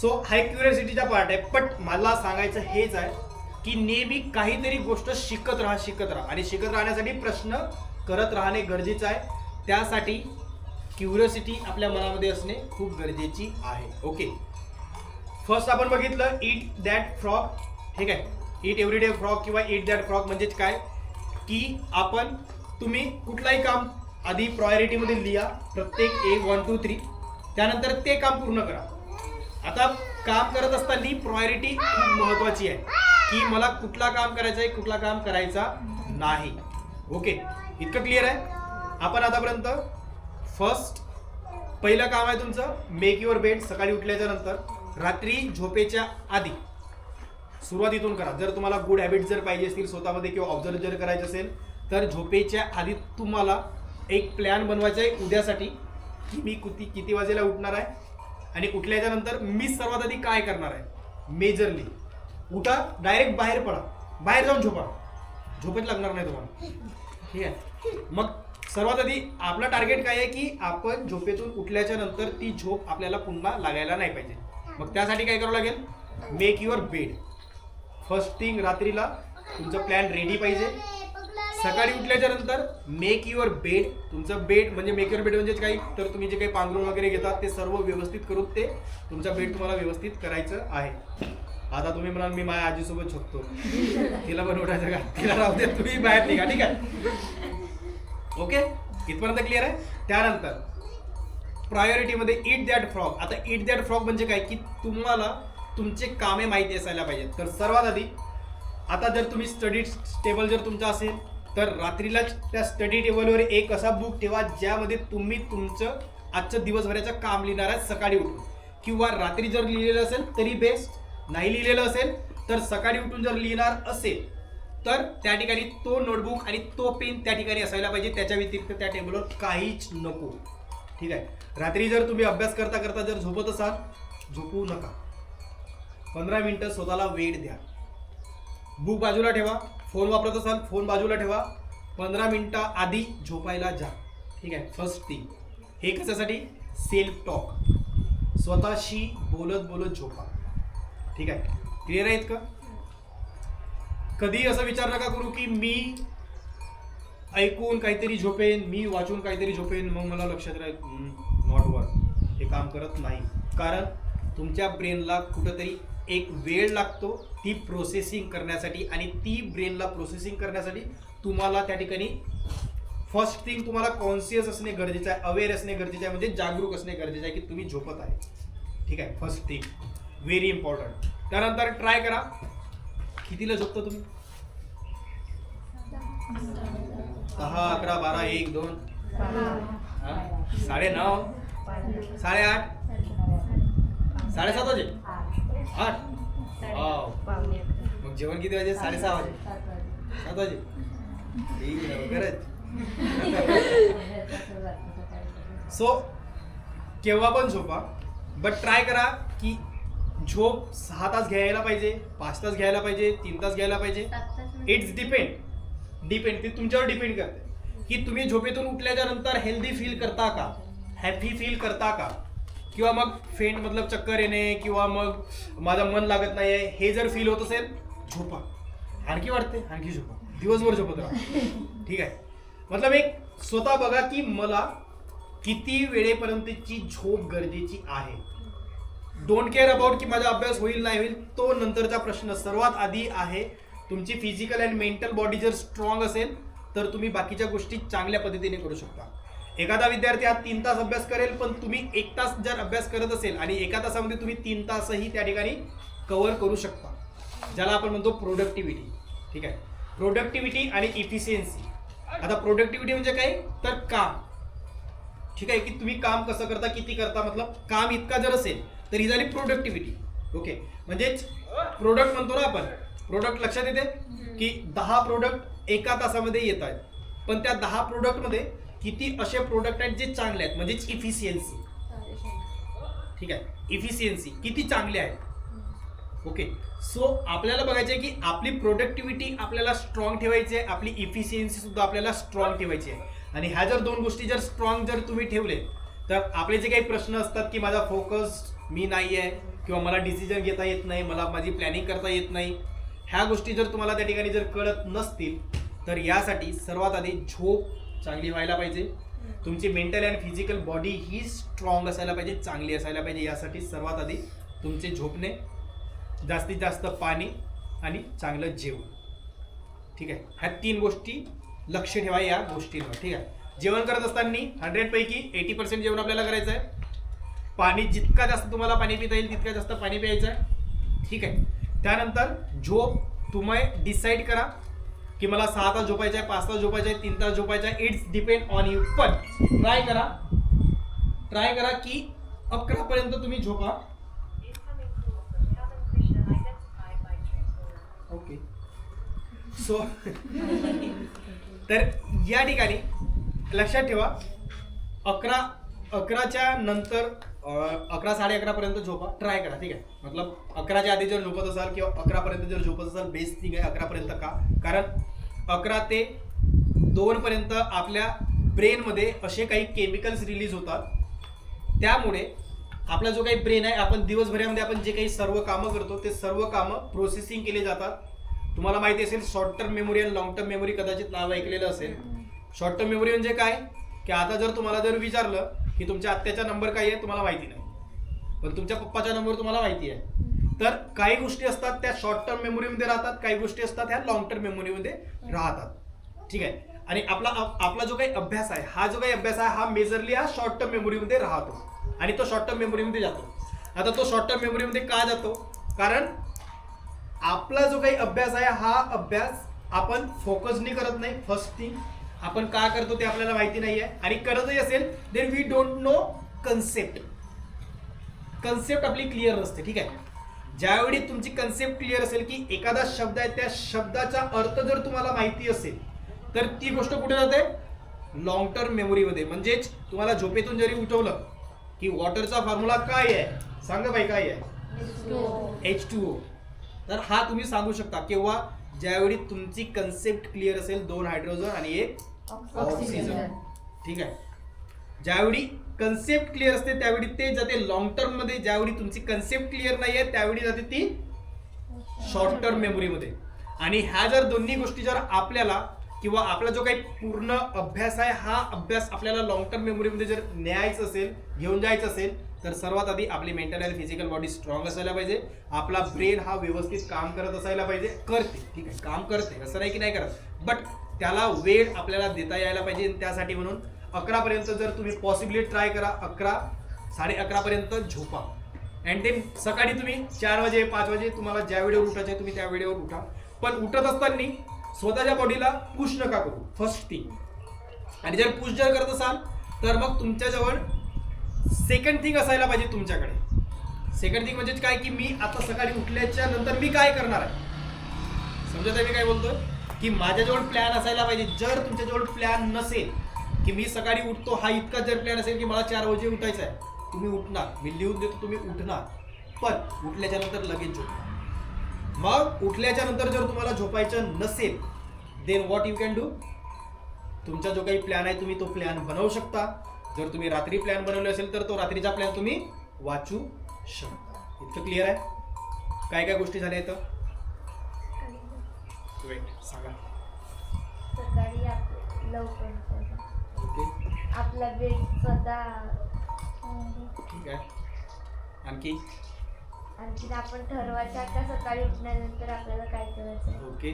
सो हा एक क्युरियोसिटीचा पार्ट आहे. बट मला सांगायचं हेच आहे की नेहमी काहीतरी गोष्ट शिकत राहा आणि शिकत राहण्यासाठी प्रश्न करत राहणे गरजेचं आहे. त्यासाठी क्युरियोसिटी आपल्या मनामध्ये असणे खूप गरजेची आहे. ओके, फर्स्ट आपण बघितलं ईट दॅट फ्रॉग. ठीक आहे, ईट एव्हरीडे फ्रॉग किंवा ईट दॅट फ्रॉग म्हणजेच काय की तुम्ही कुठलाही काम आधी प्रायोरिटीमध्ये लिहा, प्रत्येक 1, 2, 3, त्यानंतर ते काम पूर्ण करा. आता काम करत असताना प्रायोरिटी खूप महत्त्वाची आहे की मला कुठला काम करायचं आहे, कुठला काम करायचा नाही. ओके, इतकं क्लिअर आहे. आपण आतापर्यंत फर्स्ट पहिलं काम आहे तुमचं मेक युअर बेड. सकाळी उठल्याच्या नंतर रात्री झोपेच्या आधी सुरुवातीतून करा. जर तुम्हाला गुड हॅबिट जर पाहिजे असतील स्वतःमध्ये किंवा ऑब्झर्व जर करायचं असेल तर झोपेच्या आधी तुम्हाला एक प्लॅन बनवायचा आहे उद्यासाठी की मी किती वाजेला उठणार आहे आणि उठल्याच्या नंतर मी सर्वात आधी काय करणार आहे. मेजरली उठा, डायरेक्ट बाहेर पडा, बाहेर जाऊन झोपा, झोपेत लागणार नाही तुम्हाला. ठीक आहे, मग सर्वात आधी आपला टार्गेट काय आहे की आपण झोपेतून उठल्याच्या नंतर ती झोप आपल्याला पुन्हा लागायला नाही पाहिजे. मग त्यासाठी काय करावं लागेल, make your bed. First thing रात्रीला तुमचं प्लॅन रेडी पाहिजे. सकाळी उठल्याच्या नंतर मेक युअर बेड. तुमचं बेड म्हणजे मेक युअर बेड म्हणजेच काही तर तुम्ही जे काही पांघरूण वगैरे घेतात ते सर्व व्यवस्थित करून ते तुमचा बेड तुम्हाला व्यवस्थित करायचं आहे. आता तुम्ही म्हणाल मी माझ्या आजीसोबत झोपतो, तिला पण उठायचं का, तिला राहू दे, तुम्ही बाहेर निघा. ठीक आहे, ओके, इथपर्यंत क्लिअर आहे. त्यानंतर प्रायोरिटीमध्ये ईट दॅट फ्रॉग. आता ईट दॅट फ्रॉग म्हणजे काय की तुम्हाला तुमचे कामे माहिती असायला पाहिजेत. तर सर्वात आधी आता जर तुम्ही स्टडी टेबल जर तुमचा असेल तर रात्रीलाच त्या स्टडी टेबलवर एक असा बुक ठेवा ज्यामध्ये तुम्ही तुमचं आजचं दिवसभराचं काम लिहिणार आहे सकाळी उठून, किंवा रात्री जर लिहिलेलं असेल तरी बेस्ट, नाही लिहिलेलं असेल तर सकाळी उठून जर लिहिणार असेल तर त्या ठिकाणी तो नोटबुक आणि तो पेन त्या ठिकाणी असायला पाहिजे. त्याच्या व्यतिरिक्त त्या टेबलवर काहीच नको. ठीक आहे, रात्री जर तुम्ही अभ्यास करता करता जर झोपत असाल, झोपू नका. 15 मिनिटं स्वतःला वेळ द्या. बुक बाजूला ठेवा, फोन वापरत असाल फोन बाजूला ठेवा, 15 मिनिटं आधी झोपायला जा. ठीक आहे, फर्स्ट थिंग. हे कशासाठी, सेल्फ टॉक, स्वतःशी बोलत बोलत झोपा. ठीक आहे, क्लिअर आहेत का? कधी असं विचार नका करू की मी ऐकून काहीतरी झोपेन, मी वाचून काहीतरी झोपेन मग मला लक्षात राहील. नॉट वर्क, हे काम करत नाही. कारण तुमच्या ब्रेनला कुठंतरी एक वेळ लागतो ती प्रोसेसिंग करण्यासाठी, आणि ती ब्रेनला प्रोसेसिंग करण्यासाठी तुम्हाला त्या ठिकाणी फर्स्ट थिंग तुम्हाला कॉन्शियस असणे गरजेचं आहे, अवेअर असणे गरजेचं आहे, म्हणजे जागरूक असणे गरजेचं आहे की तुम्ही झोपत आहे. ठीक आहे, फर्स्ट थिंग व्हेरी इम्पॉर्टंट. त्यानंतर ट्राय करा, कितीला झोपता तुम्ही? 10, 11, 12, 1, 2, 9:30, 8:30, 7:30 वाजे, 8. मग जेवण किती वाजे? 6:30 वाजे, 7 वाजे. ठीक आहे, खरंच. सो केव्हा पण झोपा, बट ट्राय करा की झोप 6 तास घ्यायला पाहिजे, 5 तास घ्यायला पाहिजे, 3 तास घ्यायला पाहिजे. 7 तास इट्स डिपेंड ते तुमच्यावर डिपेंड करते की तुम्ही झोपेतून उठल्याच्या नंतर हेल्दी फील करता का, हॅपी फील करता का, किंवा मग फेंट मतलब चक्कर येणे, किंवा मग माझं मन लागत नाही आहे, हे जर फील होत असेल झोपा. आणखी वाटते आणखी झोपा, दिवसभर झोपत राहा. ठीक आहे. मतलब एक स्वतः बघा की मला किती वेळेपर्यंतची झोप गरजेची आहे. डोंट केअर अबाउट की माझा अभ्यास होईल नाही होईल, तो नंतरचा प्रश्न. सर्वात आधी आहे तुमची फिजिकल अँड मेंटल बॉडी जर स्ट्रॉंग असेल तर तुम्ही बाकीच्या गोष्टी चांगल्या पद्धतीने करू शकता. एखादा विद्यार्थी हा 3 तास अभ्यास करेल, पण तुम्ही 1 तास जर अभ्यास करत असेल आणि एका तासामध्ये तुम्ही 3 तासही त्या ठिकाणी कव्हर करू शकता, ज्याला आपण म्हणतो प्रोडक्टिव्हिटी. ठीक आहे. प्रोडक्टिव्हिटी आणि इफिशियन्सी. आता प्रोडक्टिव्हिटी म्हणजे काय, तर काम. ठीक आहे, की तुम्ही काम कसं करता, किती करता, मतलब काम इतका जर असेल तर ही झाली प्रोडक्टिव्हिटी. ओके. म्हणजेच प्रोडक्ट म्हणतो ना आपण, प्रोडक्ट लक्षात येते की 10 प्रोडक्ट एका तासामध्ये येत आहेत, पण त्या 10 प्रोडक्टमध्ये किती असे प्रोडक्ट आहेत जे चांगले आहेत, म्हणजेच इफिशियन्सी. ठीक आहे. इफिशियन्सी किती चांगली आहे. ओके. सो आपल्याला बघायचं आहे की आपली प्रोडक्टिव्हिटी आपल्याला स्ट्रॉंग ठेवायची आहे, आपली इफिशियन्सी सुद्धा आपल्याला स्ट्रॉंग ठेवायची आहे. आणि ह्या जर 2 गोष्टी जर स्ट्रॉंग जर तुम्ही ठेवले तर आपले जे काही प्रश्न असतात की माझा फोकस मी नाही आहे, किंवा मला डिसिजन घेता येत नाही, मला माझी प्लॅनिंग करता येत नाही, ह्या गोष्टी जर तुम्हाला त्या ठिकाणी जर कळत नसतील तर यासाठी सर्वात आधी झोप चांगली व्हायला पाहिजे. तुमची mental and physical body he strong असायला पाहिजे, चांगली असायला पाहिजे. यासाठी सर्वात आधी तुमचे झोपणे, जास्तीत जास्त पाणी आणि चांगलं जेवण. ठीक आहे. ह्या 3 गोष्टी लक्ष ठेवा या गोष्टींवर. ठीक आहे. जेवण करत असताना 100 पैकी 80% जेवण आपल्याला करायचं आहे. पाणी जितका जास्त तुम्हाला पाणी पिता येईल तितका जास्त पाणी प्यायचं आहे. ठीक आहे. त्यानंतर झोप तुम्ही डिसाईड करा की मला 6 तास झोपायचं आहे, 5 तास झोपायचं आहे, 3 तास झोपायचं आहे. It's depend on you. पण ट्राय करा की 11 पर्यंत तुम्ही झोपा. ओके. सो तर या ठिकाणी लक्षात ठेवा 11च्या नंतर 11 साडे 11 पर्यंत झोपा. ट्राय करा. ठीक आहे. मतलब 11च्या आधी जर झोपत असाल किंवा 11 पर्यंत जर झोपत असाल बेस्ट थिंग आहे. 11 पर्यंत का, कारण 11 ते 2 पर्यंत आपल्या ब्रेनमध्ये असे काही केमिकल्स रिलीज होतात, त्यामुळे आपला जो काही ब्रेन आहे, आपण दिवसभरामध्ये आपण जे काही सर्व कामं करतो ते सर्व कामं प्रोसेसिंग केले जातात. तुम्हाला माहिती असेल शॉर्ट टर्म मेमोरी आणि लॉंग टर्म मेमोरी, कदाचित नाव ऐकलेलं असेल. शॉर्ट टर्म मेमोरी म्हणजे काय, की आता जर तुम्हाला जर विचारलं की तुमच्या आत्याचा नंबर काय आहे, तुम्हाला माहिती नाही, पण तुमच्या पप्पाचा नंबर तुम्हाला माहिती आहे. तर काही गोष्टी असतात त्या शॉर्ट टर्म मेमोरीमध्ये राहतात, काही गोष्टी असतात ह्या लॉंग टर्म मेमोरीमध्ये राहतात. ठीक आहे. आणि आपला जो काही अभ्यास आहे, हा जो काही अभ्यास आहे हा मेजरली हा शॉर्ट टर्म मेमोरीमध्ये राहतो आणि तो शॉर्ट टर्म मेमोरीमध्ये जातो. आता तो शॉर्ट टर्म मेमोरीमध्ये का जातो, कारण आपला जो काही अभ्यास आहे हा अभ्यास आपण फोकसनी करत नाही. फर्स्ट थिंग, आपण का करतो ते आपल्याला माहिती नाही आहे, आणि करतही असेल then we don't know concept आपली क्लिअर नसते. ठीक आहे. ज्यावेळी तुमची कन्सेप्ट क्लिअर असेल की एखादा शब्द आहे, त्या शब्दाचा अर्थ जर तुम्हाला माहिती असेल तर ती गोष्ट कुठे जाते, लॉंग टर्म मेमोरीमध्ये. म्हणजेच तुम्हाला झोपेतून जरी उठवलं की वॉटरचा फॉर्म्युला काय आहे, सांगा बाई काय आहे, H2O, तर हा तुम्ही सांगू शकता केव्हा, ज्यावेळी तुमची कन्सेप्ट क्लिअर असेल, 2 हायड्रोजन आणि 1 ऑक्सिजन. ठीक आहे. ज्यावेळी कन्सेप्ट क्लिअर असते त्यावेळी ते जाते लॉंग टर्म मध्ये, ज्यावेळी तुमची कन्सेप्ट क्लिअर नाही आहे त्यावेळी जाते ती शॉर्ट टर्म मेमोरीमध्ये. आणि ह्या जर दोन्ही गोष्टी जर आपल्याला किंवा आपला जो काही पूर्ण अभ्यास आहे हा अभ्यास आपल्याला लॉंग टर्म मेमोरीमध्ये जर न्यायचं असेल, घेऊन जायचं असेल, तर सर्वात आधी आपली मेंटल आणि फिजिकल बॉडी स्ट्रॉंग असायला पाहिजे. आपला ब्रेन हा व्यवस्थित काम करत असायला पाहिजे. करते, ठीक आहे, काम करते, असं नाही की नाही करत, बट त्याला वेळ आपल्याला देता यायला पाहिजे. त्यासाठी म्हणून 11 पर्यंत जर तुम्ही पॉसिबली ट्राय करा, 11 साडे 11 पर्यंत झोपा. अँड देन सकाळी तुम्ही 4 वाजे 5 वाजे तुम्हाला ज्या वेळेवर उठायचे तुम्ही त्या वेळेवर उठा. पण उठत असताना स्वतःच्या बॉडीला पुश नका करू, फर्स्ट थिंग. आणि जर पुश जर करत असाल तर मग तुमच्याजवळ सेकंड थिंग असायला पाहिजे तुमच्याकडे. सेकंड थिंग म्हणजे काय, की मी आता सकाळी उठल्याच्या नंतर मी काय करणार आहे, समजत आहे मी काय बोलतोय, की माझ्याजवळ प्लॅन असायला पाहिजे. जर तुमच्याजवळ प्लॅन नसेल की मी सकाळी उठतो, हा इतका जर प्लॅन असेल की मला 4 वाजे उठायचं आहे, तुम्ही उठणार, मी लिहून देतो, तुम्ही उठणार, पण उठल्याच्या नंतर लगेच झोपणार. मग उठल्याच्या नंतर जर तुम्हाला झोपायचं नसेल, then what you can do, तुमचा जो काही प्लॅन आहे तुम्ही तो प्लॅन बनवू शकता. जर तुम्ही रात्री प्लॅन बनवले असेल तर तो रात्रीचा प्लॅन तुम्ही वाचू शकता. इतकं क्लिअर आहे? काय काय गोष्टी झाल्या इथं? वेट सांगा. सकाळी लवकर उठायचं. ओके, आपला बेड स्वतः. ठीक आहे. आणखी? आणखी आपण ठरवायचं का सकाळी उठल्यानंतर आपल्याला काय करायचं. ओके.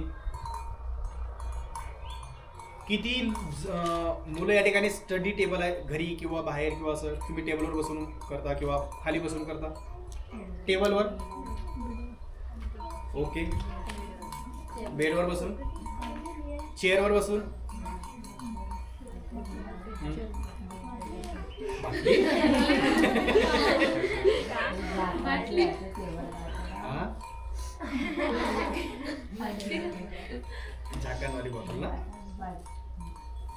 किती मुलं या ठिकाणी स्टडी टेबल आहे घरी किंवा बाहेर किंवा असं तुम्ही टेबलवर बसून करता किंवा खाली बसून करता? टेबलवर. ओके. बेडवर बसून, चेअरवर बसून. झाकणवाली बॉटल ना,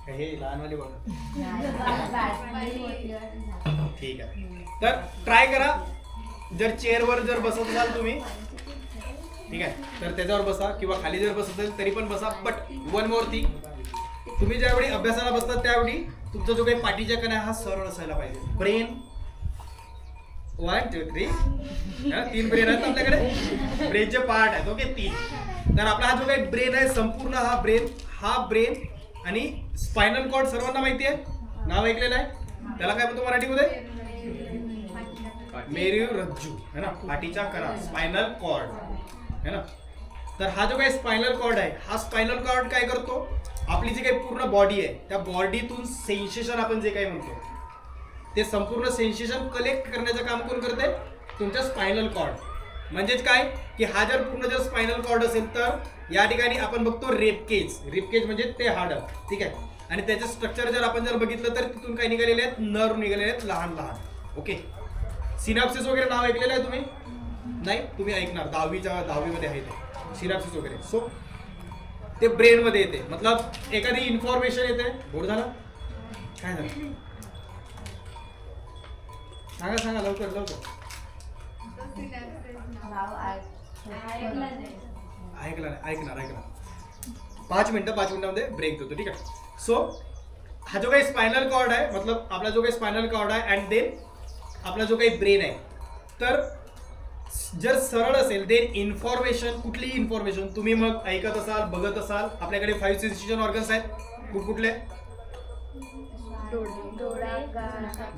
हे लहानवाली बॉटल. ठीक आहे. तर ट्राय करा. जर चेअरवर जर बसत असाल तुम्ही, ठीक आहे, तर त्याच्यावर बसा किंवा खाली जर बसत असेल तरी पण बसा. बट वन मोर थिंग, तुम्ही ज्यावेळी अभ्यासाला बसतात त्यावेळी तुमचा जो काही पाठीच्या कणा हा सरळ असायला पाहिजे. ब्रेन 1 2 3, 3 ब्रेन आहेत आपल्याकडे, ब्रेनचे पार्ट आहेत. ओके, 3. तर आपला हा जो काही ब्रेन आहे संपूर्ण हा ब्रेन आणि स्पायनल कॉर्ड सर्वांना माहिती आहे, नाव ऐकलेलं आहे. त्याला काय म्हणतो मराठीमध्ये? मेरुरज्जू है ना, पाठीचा कणा, स्पायनल कॉर्ड है ना. तर हा जो काही स्पायनल कॉर्ड आहे, हा स्पायनल कॉर्ड काय करतो, आपली जी काही पूर्ण बॉडी आहे त्या बॉडीतून सेन्सेशन आपण जे काही म्हणतो ते संपूर्ण सेन्सेशन कलेक्ट करण्याचं काम कोण करते? तुमच्या स्पायनल कॉर्ड. म्हणजेच काय की हा जर पूर्ण जर स्पायनल कॉर्ड असेल तर या ठिकाणी आपण बघतो रेबकेज. रेबकेज म्हणजे ते हाडं, ठीक आहे. आणि त्याचं स्ट्रक्चर जर आपण जर बघितलं तर तिथून काय निघालेले आहेत? नर्व निघालेले आहेत लहान लहान. ओके. सिनॅप्सिस वगैरे नाव ऐकलेलं आहे तुम्ही? नाही, तुम्ही ऐकणार, 10वीमध्ये आहे ते सिनॅप्सिस वगैरे. सो ते ब्रेनमध्ये येते. मतलब एखादी इन्फॉर्मेशन येते. बोर्ड झाला? काय झालं? सांगा लवकर. ऐकणार 5 मिनिटामध्ये ब्रेक देतो, ठीक आहे. सो हा जो काही स्पायनल कॉर्ड आहे, मतलब आपला जो काही स्पायनल कॉर्ड आहे अँड देन आपला जो काही ब्रेन आहे, तर जर सरळ असेल देन इन्फॉर्मेशन, कुठलीही इन्फॉर्मेशन तुम्ही मग ऐकत असाल, बघत असाल. आपल्याकडे 5 सेन्सेशन ऑर्गन्स आहेत. कुठले?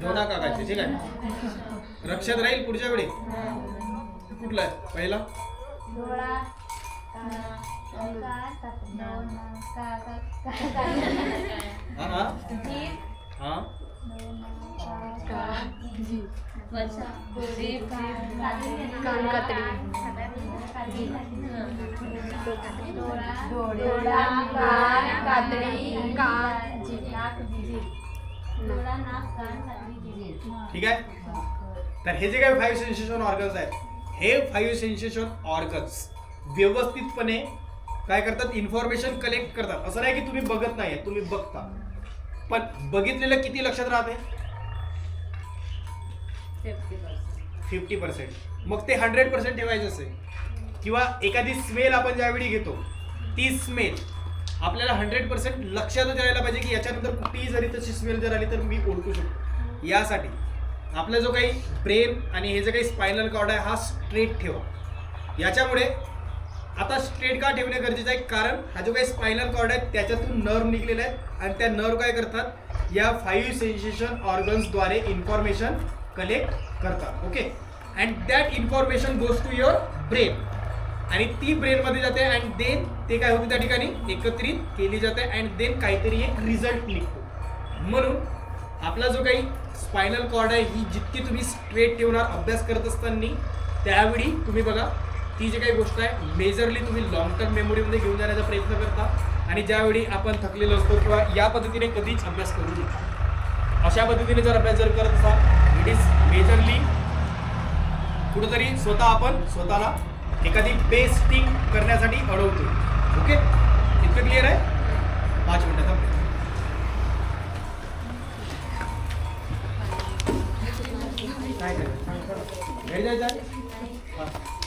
डोळा काकाचे, ठीक आहे. लक्षात राहील पुढच्या वेळी. कुठला आहे पहिला? डोळा, हा ठीक आहे. तर हे जे काही 5 सेन्सेशन ऑर्गन्स आहेत, हे 5 सेन्सेशन ऑर्गन्स व्यवस्थितपणे काय करतात? इन्फॉर्मेशन कलेक्ट करतात. असं नाही की तुम्ही बघत नाही, तुम्ही बघता, पण बघितलेलं किती लक्षात राहते? 50%. मग ते 100% ठेवायचं असेल किंवा एखादी स्मेल आपण ज्यावेळी घेतो ती स्मेल आपल्याला 100% लक्षातच राहायला पाहिजे की याच्यानंतर कुठेही जरी तशी स्मेल जर आली तर मी ओळखू शकतो. यासाठी आपला जो काही ब्रेन आणि हे जे काही स्पायनल कॉर्ड आहे हा स्ट्रेट ठेवा. याच्यामुळे आता स्ट्रेट का ठेवणे गरजेचं आहे? कारण हा जो काही स्पायनल कॉर्ड आहे त्याच्यातून नर्व निघलेले आहेत आणि त्या नर्व काय करतात? या 5 सेन्सेशन ऑर्गन्सद्वारे इन्फॉर्मेशन कलेक्ट करतात. Okay. And that information goes to your brain आणि ती ब्रेनमध्ये जाते अँड देन ते काय होते त्या ठिकाणी एकत्रित केली जाते अँड देन काहीतरी एक रिझल्ट निघतो. म्हणून आपला जो काही स्पायनल कॉर्ड आहे ही जितकी तुम्ही स्ट्रेट ठेवणार अभ्यास करत असताना त्यावेळी तुम्ही बघा ती जी काही गोष्ट आहे मेजरली तुम्ही लॉंग टर्म मेमोरीमध्ये घेऊन जाण्याचा प्रयत्न करता आणि ज्यावेळी आपण थकलेलो असतो किंवा या पद्धतीने कधीच अभ्यास करू नये. अशा पद्धतीने जर अभ्यास जर करत असाल इट इज मेजरली कुठंतरी स्वतःला एखादी बेस्टिंग करण्यासाठी अडवतो. ओके, इतकं क्लिअर आहे? 5 मिनिटाचा ब्रेक. काय करायचं? घरी जायचं आहे? हां.